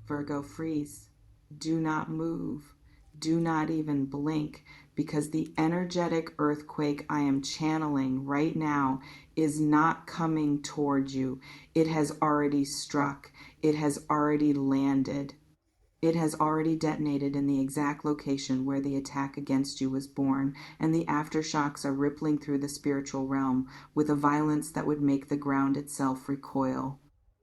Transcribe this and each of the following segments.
Virgo, freeze. Do not move. Do not even blink, because the energetic earthquake I am channeling right now is not coming toward you. It has already struck. It has already landed. It has already detonated in the exact location where the attack against you was born, and the aftershocks are rippling through the spiritual realm with a violence that would make the ground itself recoil.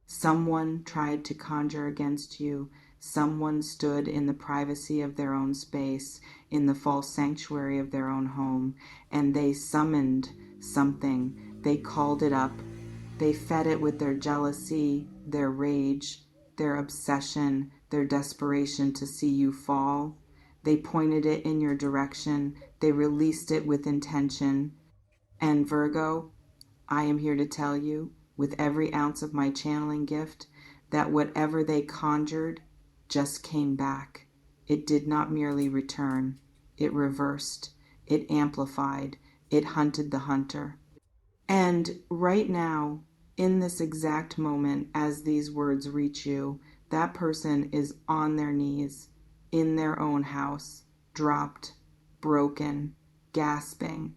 Someone tried to conjure against you. Someone stood in the privacy of their own space, in the false sanctuary of their own home, and they summoned something. They called it up. They fed it with their jealousy, their rage, their obsession, their desperation to see you fall. They pointed it in your direction. They released it with intention. And Virgo, I am here to tell you, with every ounce of my channeling gift, that whatever they conjured just came back. It did not merely return. It reversed. It amplified. It hunted the hunter. And right now, in this exact moment, as these words reach you, that person is on their knees, in their own house, dropped, broken, gasping,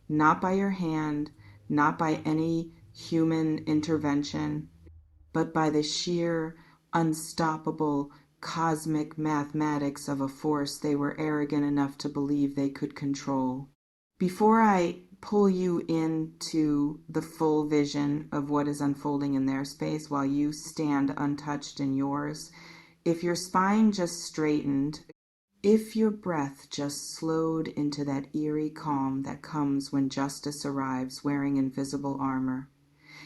not by your hand, not by any human intervention, but by the sheer, unstoppable, cosmic mathematics of a force they were arrogant enough to believe they could control. Before I pull you into the full vision of what is unfolding in their space while you stand untouched in yours, if your spine just straightened, if your breath just slowed into that eerie calm that comes when justice arrives wearing invisible armor,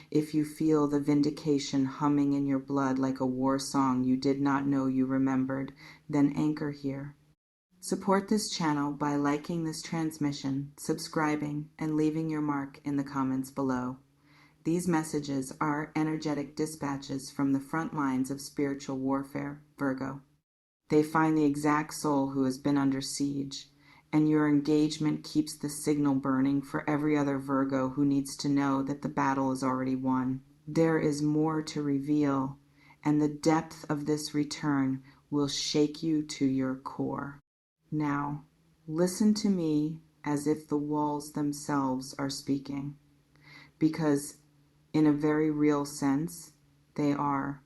if you feel the vindication humming in your blood like a war song you did not know you remembered, then anchor here. Support this channel by liking this transmission, subscribing, and leaving your mark in the comments below. These messages are energetic dispatches from the front lines of spiritual warfare, Virgo. They find the exact soul who has been under siege, and your engagement keeps the signal burning for every other Virgo who needs to know that the battle is already won. There is more to reveal, and the depth of this return will shake you to your core. Now, listen to me as if the walls themselves are speaking, because in a very real sense, they are.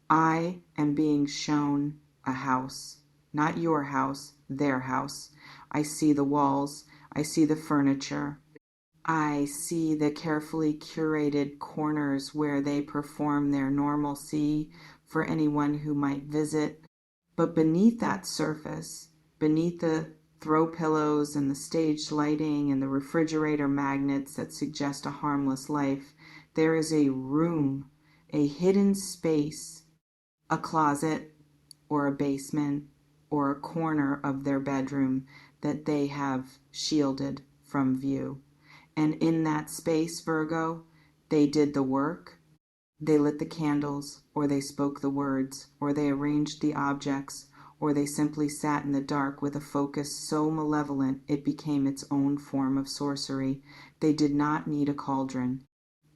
I am being shown a house, not your house, their house. I see the walls, I see the furniture, I see the carefully curated corners where they perform their normalcy for anyone who might visit. But beneath that surface, beneath the throw pillows and the stage lighting and the refrigerator magnets that suggest a harmless life, there is a room, a hidden space, a closet or a basement or a corner of their bedroom that they have shielded from view. And in that space, Virgo, they did the work. They lit the candles, or they spoke the words, or they arranged the objects, or they simply sat in the dark with a focus so malevolent it became its own form of sorcery. They did not need a cauldron.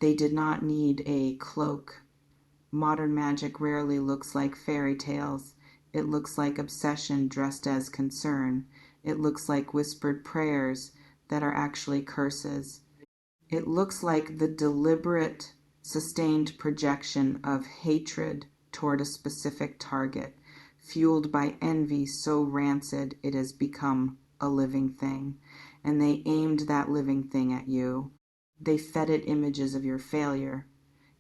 They did not need a cloak. Modern magic rarely looks like fairy tales. It looks like obsession dressed as concern. It looks like whispered prayers that are actually curses. It looks like the deliberate, sustained projection of hatred toward a specific target, fueled by envy so rancid it has become a living thing. And they aimed that living thing at you. They fed it images of your failure.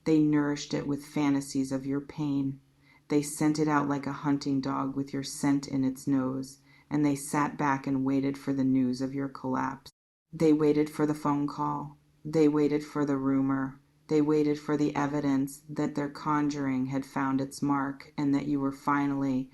They nourished it with fantasies of your pain. They sent it out like a hunting dog with your scent in its nose, and they sat back and waited for the news of your collapse. They waited for the phone call. They waited for the rumor. They waited for the evidence that their conjuring had found its mark and that you were finally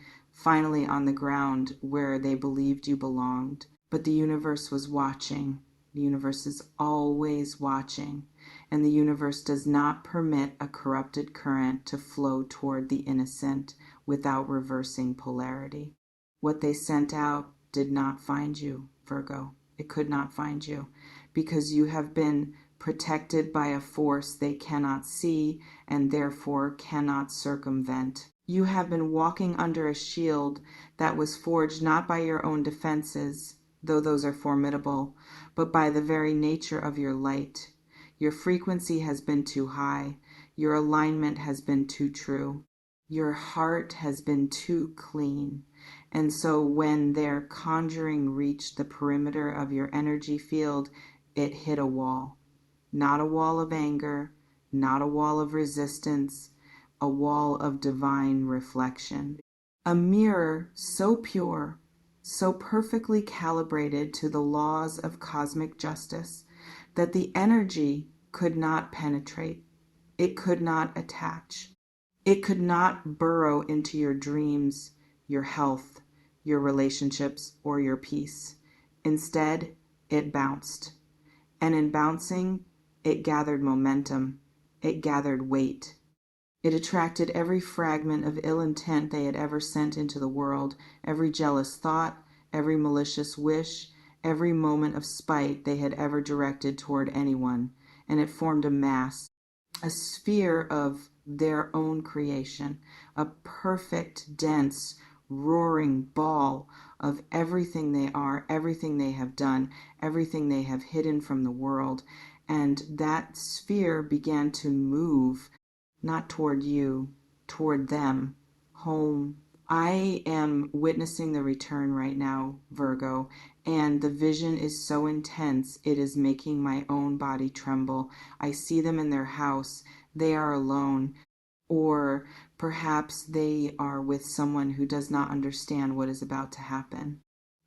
on the ground where they believed you belonged. But the universe was watching. The universe is always watching, and the universe does not permit a corrupted current to flow toward the innocent without reversing polarity. What they sent out did not find you, Virgo. It could not find you, because you have been protected by a force they cannot see and therefore cannot circumvent. You have been walking under a shield that was forged not by your own defenses, though those are formidable, but by the very nature of your light. Your frequency has been too high. Your alignment has been too true. Your heart has been too clean. And so when their conjuring reached the perimeter of your energy field, it hit a wall. Not a wall of anger, not a wall of resistance, a wall of divine reflection. A mirror so pure, so perfectly calibrated to the laws of cosmic justice that the energy could not penetrate. It could not attach. It could not burrow into your dreams, your health, your relationships, or your peace. Instead, it bounced. And in bouncing, it gathered momentum. It gathered weight. It attracted every fragment of ill intent they had ever sent into the world, every jealous thought, every malicious wish, every moment of spite they had ever directed toward anyone, and it formed a mass, a sphere of their own creation, a perfect, dense, roaring ball of everything they are, everything they have done, everything they have hidden from the world. And that sphere began to move, not toward you, toward them, home. I am witnessing the return right now, Virgo, and the vision is so intense, it is making my own body tremble. I see them in their house. They are alone, or perhaps they are with someone who does not understand what is about to happen.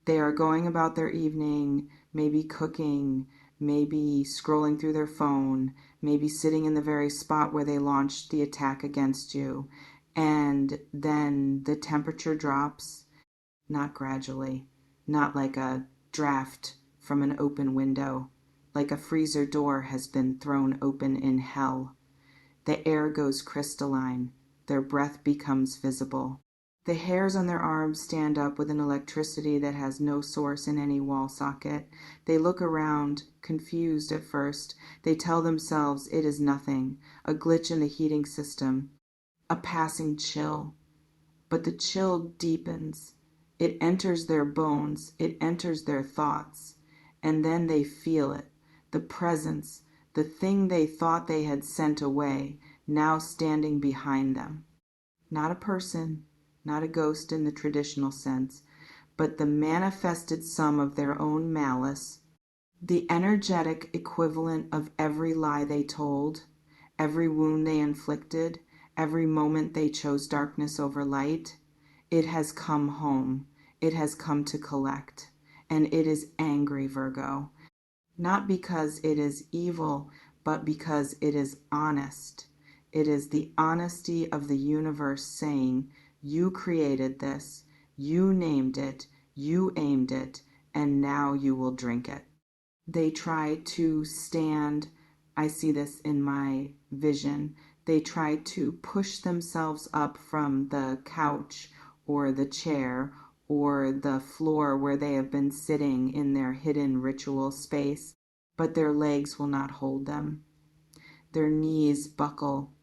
They are going about their evening, maybe cooking, maybe scrolling through their phone, maybe sitting in the very spot where they launched the attack against you. And then the temperature drops, not gradually, not like a draft from an open window, like a freezer door has been thrown open in hell. The air goes crystalline, their breath becomes visible. The hairs on their arms stand up with an electricity that has no source in any wall socket. They look around, confused at first. They tell themselves it is nothing, a glitch in the heating system, a passing chill. But the chill deepens. It enters their bones. It enters their thoughts. And then they feel it, the presence, the thing they thought they had sent away, now standing behind them. Not a person, not a ghost in the traditional sense, but the manifested sum of their own malice, the energetic equivalent of every lie they told, every wound they inflicted, every moment they chose darkness over light. It has come home. It has come to collect. And it is angry, Virgo. Not because it is evil, but because it is honest. It is the honesty of the universe saying, you created this, you named it, you aimed it, and now you will drink it. They try to stand, I see this in my vision, they try to push themselves up from the couch or the chair or the floor where they have been sitting in their hidden ritual space, but their legs will not hold them. Their knees buckle,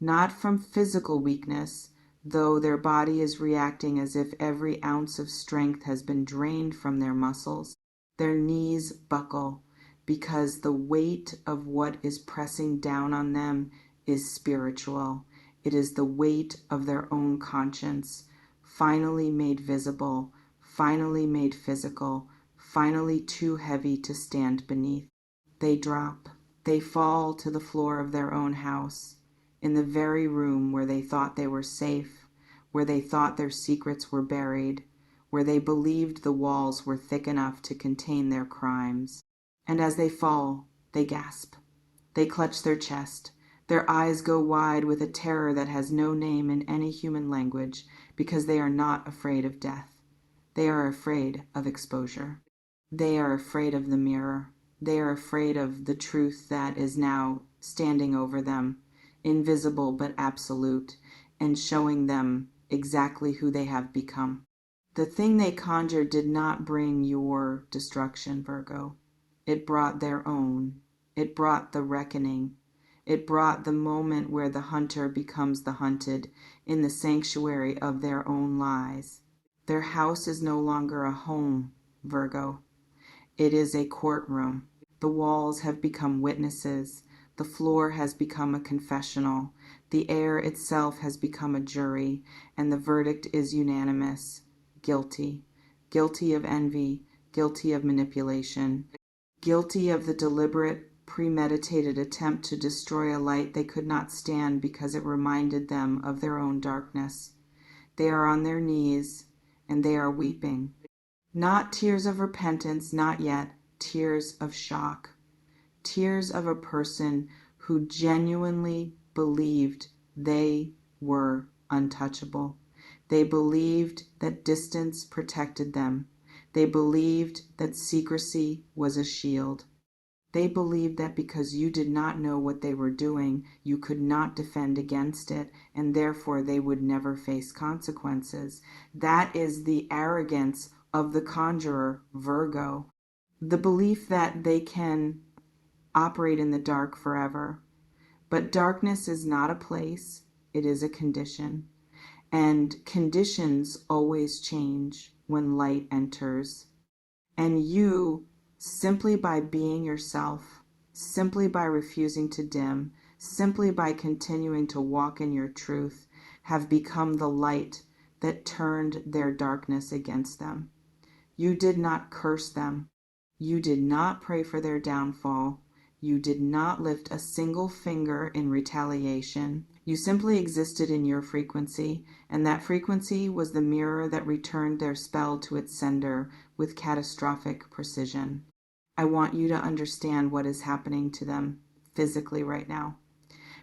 not from physical weakness, though their body is reacting as if every ounce of strength has been drained from their muscles. Their knees buckle because the weight of what is pressing down on them is spiritual. It is the weight of their own conscience, finally made visible, finally made physical, finally too heavy to stand beneath. They drop. They fall to the floor of their own house, in the very room where they thought they were safe, where they thought their secrets were buried, where they believed the walls were thick enough to contain their crimes. And as they fall, they gasp. They clutch their chest. Their eyes go wide with a terror that has no name in any human language, because they are not afraid of death. They are afraid of exposure. They are afraid of the mirror. They are afraid of the truth that is now standing over them, invisible but absolute, and showing them exactly who they have become. The thing they conjured did not bring your destruction, Virgo. It brought their own. It brought the reckoning. It brought the moment where the hunter becomes the hunted in the sanctuary of their own lies. Their house is no longer a home, Virgo. It is a courtroom. The walls have become witnesses. The floor has become a confessional. The air itself has become a jury, and the verdict is unanimous. Guilty. Guilty of envy. Guilty of manipulation. Guilty of the deliberate, premeditated attempt to destroy a light they could not stand because it reminded them of their own darkness. They are on their knees, and they are weeping. Not tears of repentance, not yet, tears of shock. Tears of a person who genuinely believed they were untouchable. They believed that distance protected them. They believed that secrecy was a shield. They believed that because you did not know what they were doing, you could not defend against it, and therefore they would never face consequences. That is the arrogance of the conjurer, Virgo. The belief that they can operate in the dark forever. But darkness is not a place, it is a condition. And conditions always change when light enters. And you, simply by being yourself, simply by refusing to dim, simply by continuing to walk in your truth, have become the light that turned their darkness against them. You did not curse them. You did not pray for their downfall. You did not lift a single finger in retaliation. You simply existed in your frequency, and that frequency was the mirror that returned their spell to its sender with catastrophic precision. I want you to understand what is happening to them physically right now,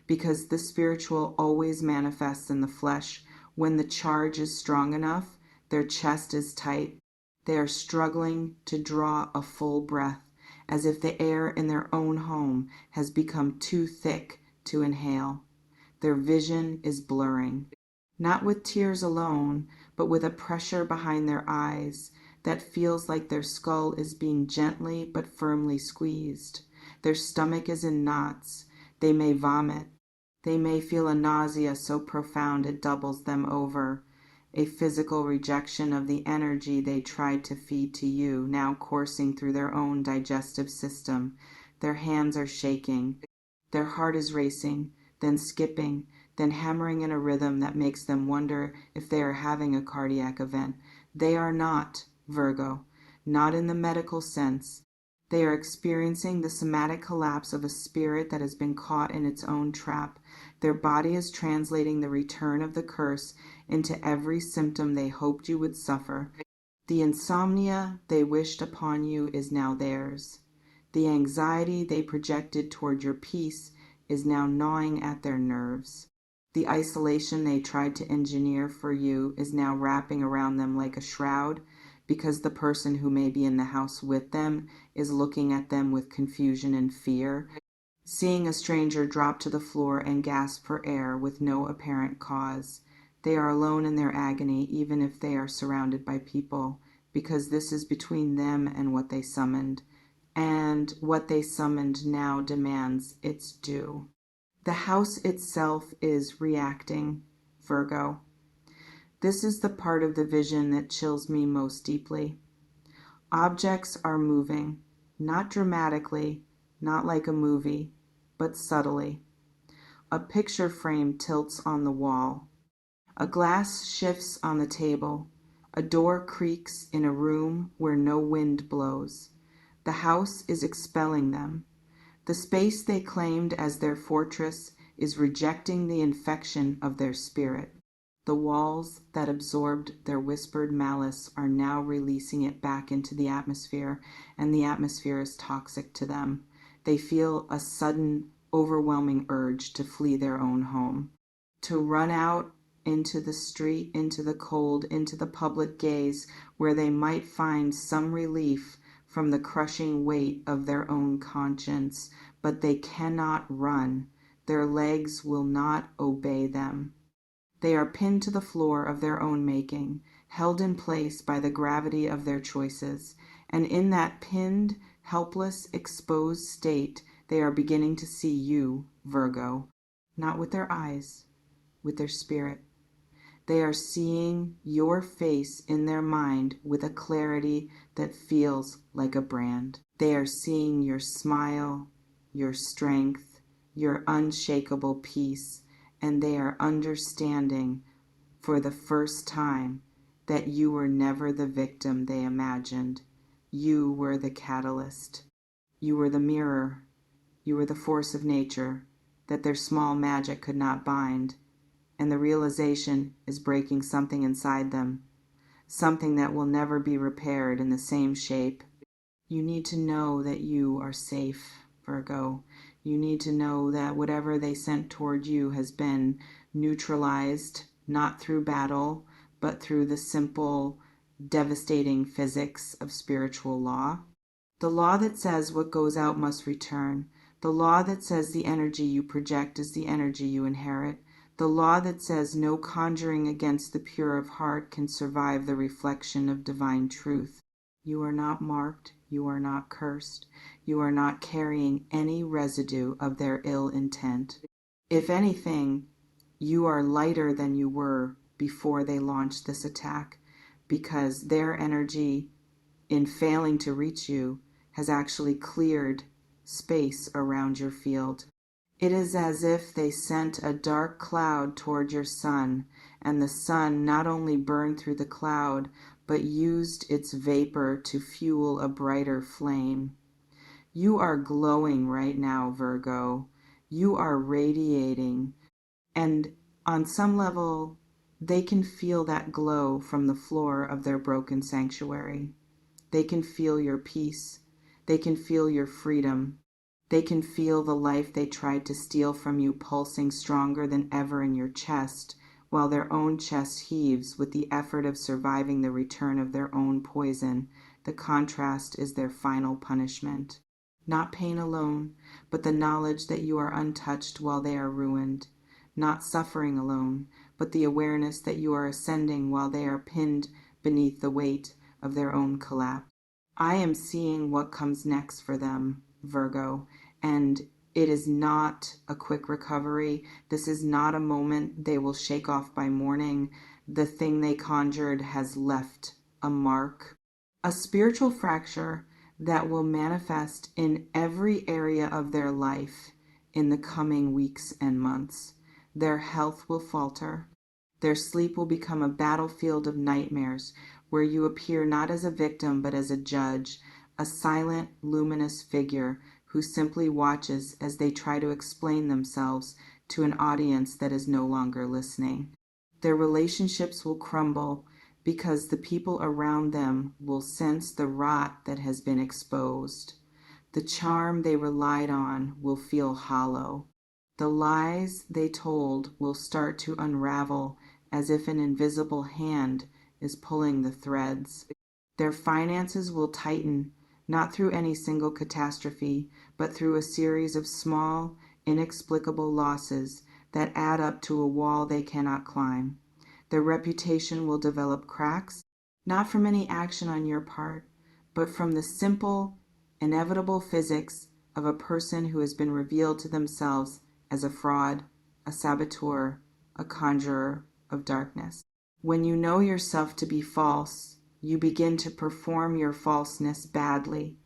because the spiritual always manifests in the flesh. When the charge is strong enough, their chest is tight. They are struggling to draw a full breath, as if the air in their own home has become too thick to inhale. Their vision is blurring, not with tears alone, but with a pressure behind their eyes that feels like their skull is being gently but firmly squeezed. Their stomach is in knots. They may vomit. They may feel a nausea so profound it doubles them over, a physical rejection of the energy they tried to feed to you, now coursing through their own digestive system. Their hands are shaking. Their heart is racing, then skipping, then hammering in a rhythm that makes them wonder if they are having a cardiac event. They are not, Virgo, not in the medical sense. They are experiencing the somatic collapse of a spirit that has been caught in its own trap. Their body is translating the return of the curse into every symptom they hoped you would suffer. The insomnia they wished upon you is now theirs. The anxiety they projected toward your peace is now gnawing at their nerves. The isolation they tried to engineer for you is now wrapping around them like a shroud, because the person who may be in the house with them is looking at them with confusion and fear, seeing a stranger drop to the floor and gasp for air with no apparent cause. They are alone in their agony, even if they are surrounded by people, because this is between them and what they summoned, and what they summoned now demands its due. The house itself is reacting, Virgo. This is the part of the vision that chills me most deeply. Objects are moving, not dramatically, not like a movie, but subtly. A picture frame tilts on the wall. A glass shifts on the table. A door creaks in a room where no wind blows. The house is expelling them. The space they claimed as their fortress is rejecting the infection of their spirit. The walls that absorbed their whispered malice are now releasing it back into the atmosphere, and the atmosphere is toxic to them. They feel a sudden, overwhelming urge to flee their own home, to run out into the street, into the cold, into the public gaze, where they might find some relief from the crushing weight of their own conscience. But they cannot run. Their legs will not obey them. They are pinned to the floor of their own making, held in place by the gravity of their choices, and in that pinned, helpless, exposed state, They are beginning to see you, Virgo, not with their eyes, with their spirit. They are seeing your face in their mind with a clarity that feels like a brand. They are seeing your smile, your strength, your unshakable peace, and they are understanding for the first time that you were never the victim they imagined. You were the catalyst. You were the mirror. You were the force of nature that their small magic could not bind. And the realization is breaking something inside them, something that will never be repaired in the same shape. You need to know that you are safe, Virgo. You need to know that whatever they sent toward you has been neutralized, not through battle, but through the simple, devastating physics of spiritual law. The law that says what goes out must return. The law that says the energy you project is the energy you inherit. The law that says no conjuring against the pure of heart can survive the reflection of divine truth. You are not marked. You are not cursed. You are not carrying any residue of their ill intent. If anything, you are lighter than you were before they launched this attack, because their energy, in failing to reach you, has actually cleared space around your field. It is as if they sent a dark cloud toward your sun, and the sun not only burned through the cloud, but used its vapor to fuel a brighter flame. You are glowing right now, Virgo. You are radiating. And on some level, they can feel that glow from the floor of their broken sanctuary. They can feel your peace. They can feel your freedom. They can feel the life they tried to steal from you pulsing stronger than ever in your chest, while their own chest heaves with the effort of surviving the return of their own poison. The contrast is their final punishment. Not pain alone, but the knowledge that you are untouched while they are ruined. Not suffering alone, but the awareness that you are ascending while they are pinned beneath the weight of their own collapse. I am seeing what comes next for them, Virgo, and it is not a quick recovery. This is not a moment they will shake off by morning. The thing they conjured has left a mark, a spiritual fracture that will manifest in every area of their life in the coming weeks and months. Their health will falter. Their sleep will become a battlefield of nightmares where you appear not as a victim but as a judge, a silent, luminous figure who simply watches as they try to explain themselves to an audience that is no longer listening. Their relationships will crumble because the people around them will sense the rot that has been exposed. The charm they relied on will feel hollow. The lies they told will start to unravel as if an invisible hand is pulling the threads. Their finances will tighten, not through any single catastrophe, but through a series of small, inexplicable losses that add up to a wall they cannot climb. Their reputation will develop cracks, not from any action on your part, but from the simple, inevitable physics of a person who has been revealed to themselves as a fraud, a saboteur, a conjurer of darkness. When you know yourself to be false, you begin to perform your falseness badly.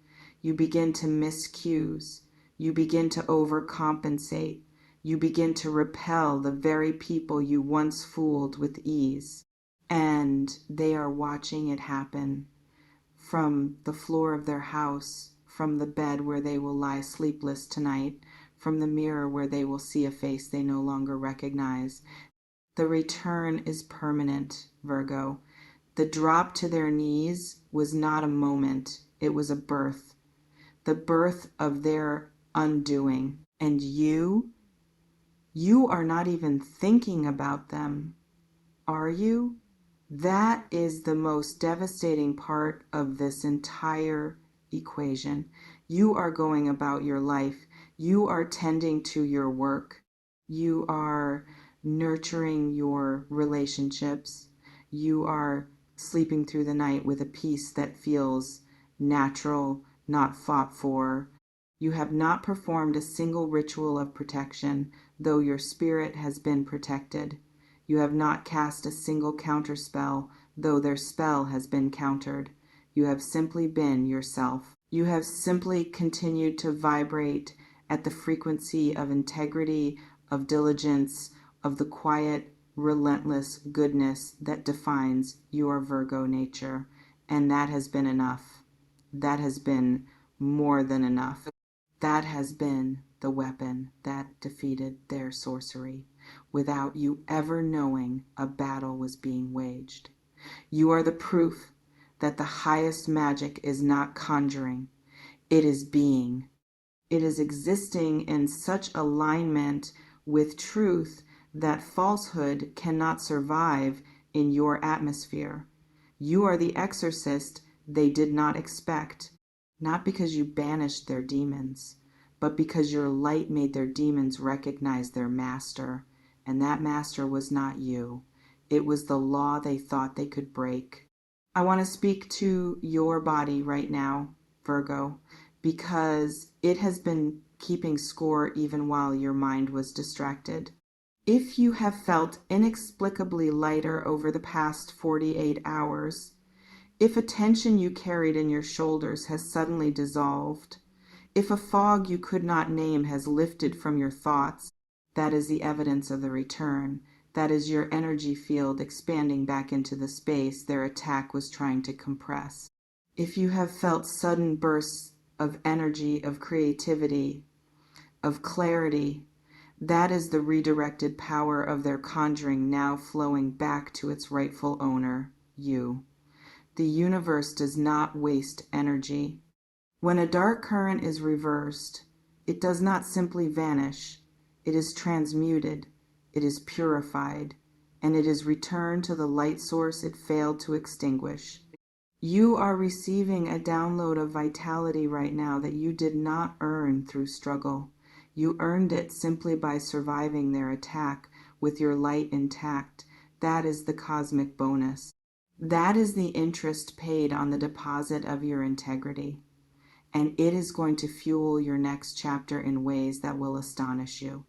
You begin to miss cues. You begin to overcompensate. You begin to repel the very people you once fooled with ease. And they are watching it happen from the floor of their house, from the bed where they will lie sleepless tonight, from the mirror where they will see a face they no longer recognize. The return is permanent, Virgo. The drop to their knees was not a moment, it was a birth. The birth of their undoing. And you are not even thinking about them, are you? That is the most devastating part of this entire equation. You are going about your life. You are tending to your work. You are nurturing your relationships. You are sleeping through the night with a peace that feels natural, not fought for. You have not performed a single ritual of protection, though your spirit has been protected. You have not cast a single counterspell, though their spell has been countered. You have simply been yourself. You have simply continued to vibrate at the frequency of integrity, of diligence, of the quiet, relentless goodness that defines your Virgo nature. And that has been enough. That has been more than enough. That has been the weapon that defeated their sorcery, without you ever knowing a battle was being waged. You are the proof that the highest magic is not conjuring, it is being. It is existing in such alignment with truth that falsehood cannot survive in your atmosphere. You are the exorcist they did not expect, not because you banished their demons, but because your light made their demons recognize their master, and that master was not you. It was the law they thought they could break. I want to speak to your body right now, Virgo, because it has been keeping score even while your mind was distracted. If you have felt inexplicably lighter over the past 48 hours, if a tension you carried in your shoulders has suddenly dissolved, if a fog you could not name has lifted from your thoughts, that is the evidence of the return. That is your energy field expanding back into the space their attack was trying to compress. If you have felt sudden bursts of energy, of creativity, of clarity, that is the redirected power of their conjuring now flowing back to its rightful owner, you. The universe does not waste energy. When a dark current is reversed, it does not simply vanish. It is transmuted, it is purified, and it is returned to the light source it failed to extinguish. You are receiving a download of vitality right now that you did not earn through struggle. You earned it simply by surviving their attack with your light intact. That is the cosmic bonus. That is the interest paid on the deposit of your integrity. And it is going to fuel your next chapter in ways that will astonish you.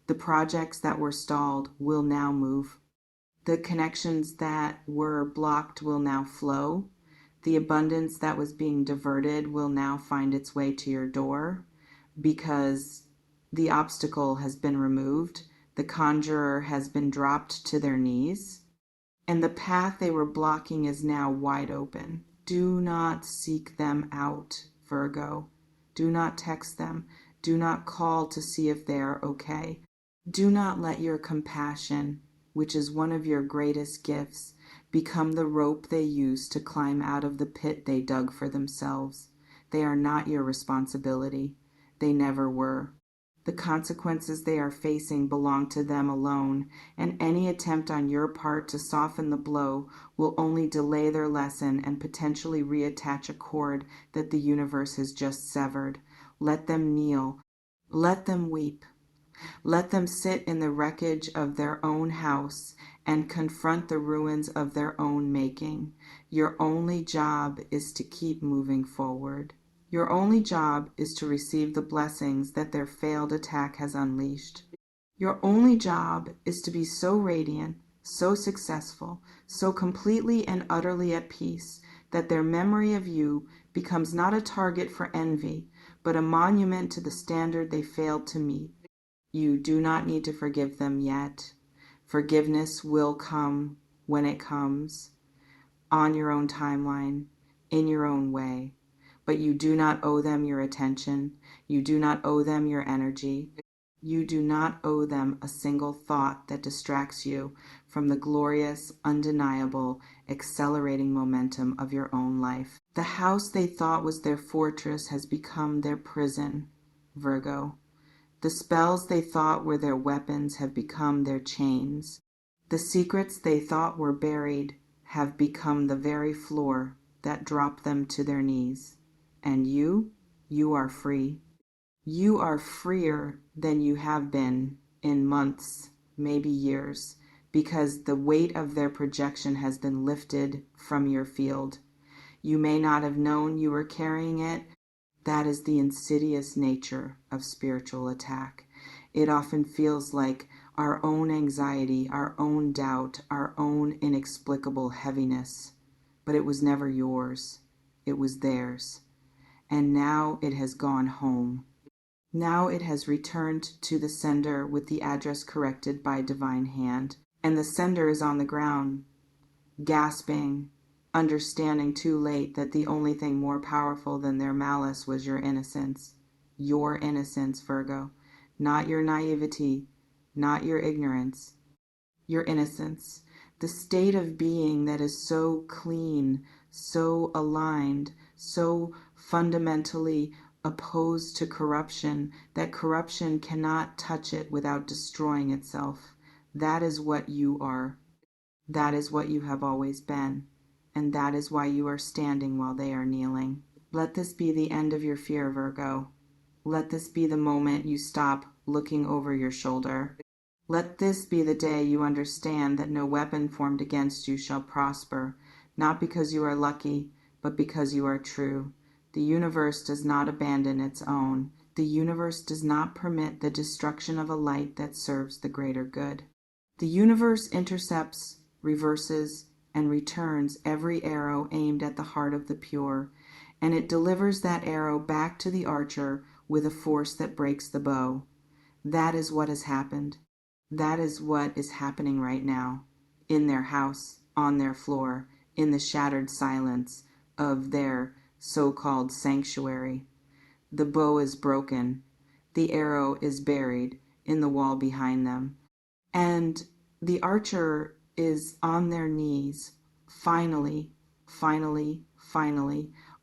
The projects that were stalled will now move. The connections that were blocked will now flow. The abundance that was being diverted will now find its way to your door because the obstacle has been removed. The conjurer has been dropped to their knees, and the path they were blocking is now wide open. Do not seek them out, Virgo. Do not text them. Do not call to see if they are okay. Do not let your compassion, which is one of your greatest gifts, become the rope they use to climb out of the pit they dug for themselves. They are not your responsibility. They never were. The consequences they are facing belong to them alone, and any attempt on your part to soften the blow will only delay their lesson and potentially reattach a cord that the universe has just severed. Let them kneel. Let them weep. Let them sit in the wreckage of their own house and confront the ruins of their own making. Your only job is to keep moving forward. Your only job is to receive the blessings that their failed attack has unleashed. Your only job is to be so radiant, so successful, so completely and utterly at peace that their memory of you becomes not a target for envy, but a monument to the standard they failed to meet. You do not need to forgive them yet. Forgiveness will come when it comes, on your own timeline, in your own way. But you do not owe them your attention. You do not owe them your energy. You do not owe them a single thought that distracts you from the glorious, undeniable, accelerating momentum of your own life. The house they thought was their fortress has become their prison, Virgo. The spells they thought were their weapons have become their chains. The secrets they thought were buried have become the very floor that dropped them to their knees. And you are free. You are freer than you have been in months, maybe years, because the weight of their projection has been lifted from your field. You may not have known you were carrying it, That is the insidious nature of spiritual attack. It often feels like our own anxiety, our own doubt, our own inexplicable heaviness. But it was never yours. It was theirs. And now it has gone home. Now it has returned to the sender with the address corrected by divine hand. And the sender is on the ground, gasping, understanding too late that the only thing more powerful than their malice was your innocence. Your innocence, Virgo. Not your naivety, not your ignorance. Your innocence. The state of being that is so clean, so aligned, so fundamentally opposed to corruption that corruption cannot touch it without destroying itself. That is what you are. That is what you have always been, and that is why you are standing while they are kneeling. Let this be the end of your fear, Virgo. Let this be the moment you stop looking over your shoulder. Let this be the day you understand that no weapon formed against you shall prosper, not because you are lucky, but because you are true. The universe does not abandon its own. The universe does not permit the destruction of a light that serves the greater good. The universe intercepts, reverses, and returns every arrow aimed at the heart of the pure, and it delivers that arrow back to the archer with a force that breaks the bow. That is what has happened. That is what is happening right now, in their house, on their floor, in the shattered silence of their so-called sanctuary. The bow is broken. The arrow is buried in the wall behind them. And the archer is on their knees, finally,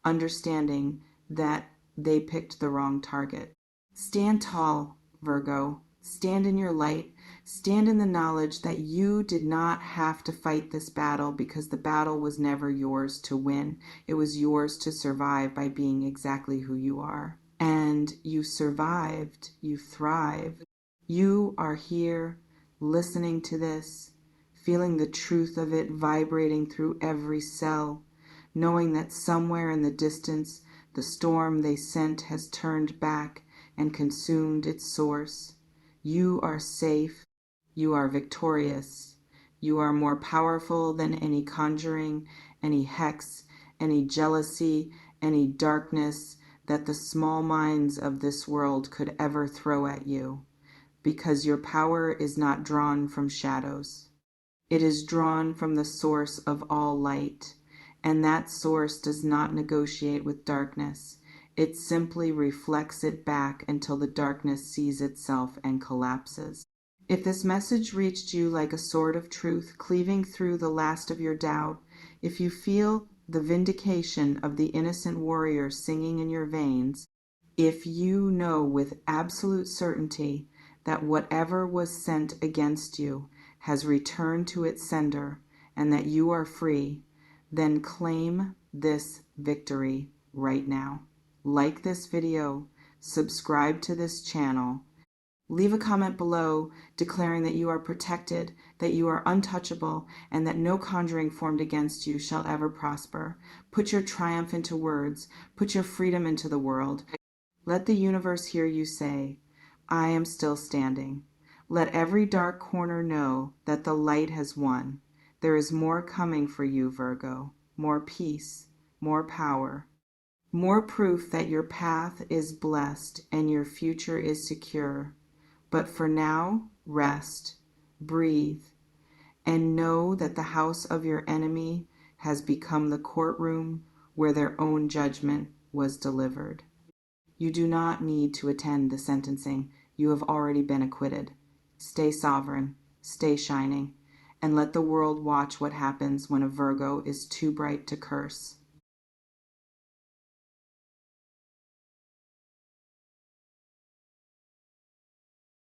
understanding that they picked the wrong target. Stand tall, Virgo. Stand in your light. Stand in the knowledge that you did not have to fight this battle because the battle was never yours to win. It was yours to survive by being exactly who you are. And you survived. You thrived. You are here listening to this, feeling the truth of it vibrating through every cell, knowing that somewhere in the distance the storm they sent has turned back and consumed its source. You are safe. You are victorious. You are more powerful than any conjuring, any hex, any jealousy, any darkness that the small minds of this world could ever throw at you, because your power is not drawn from shadows. It is drawn from the source of all light, and that source does not negotiate with darkness. It simply reflects it back until the darkness sees itself and collapses. If this message reached you like a sword of truth cleaving through the last of your doubt, if you feel the vindication of the innocent warrior singing in your veins, if you know with absolute certainty that whatever was sent against you has returned to its sender and that you are free, then claim this victory right now. Like this video, subscribe to this channel, leave a comment below declaring that you are protected, that you are untouchable, and that no conjuring formed against you shall ever prosper. Put your triumph into words. Put your freedom into the world. Let the universe hear you say, I am still standing. Let every dark corner know that the light has won. There is more coming for you, Virgo. More peace, more power, more proof that your path is blessed and your future is secure. But for now, rest, breathe, and know that the house of your enemy has become the courtroom where their own judgment was delivered. You do not need to attend the sentencing. You have already been acquitted. Stay sovereign, stay shining, and let the world watch what happens when a Virgo is too bright to curse.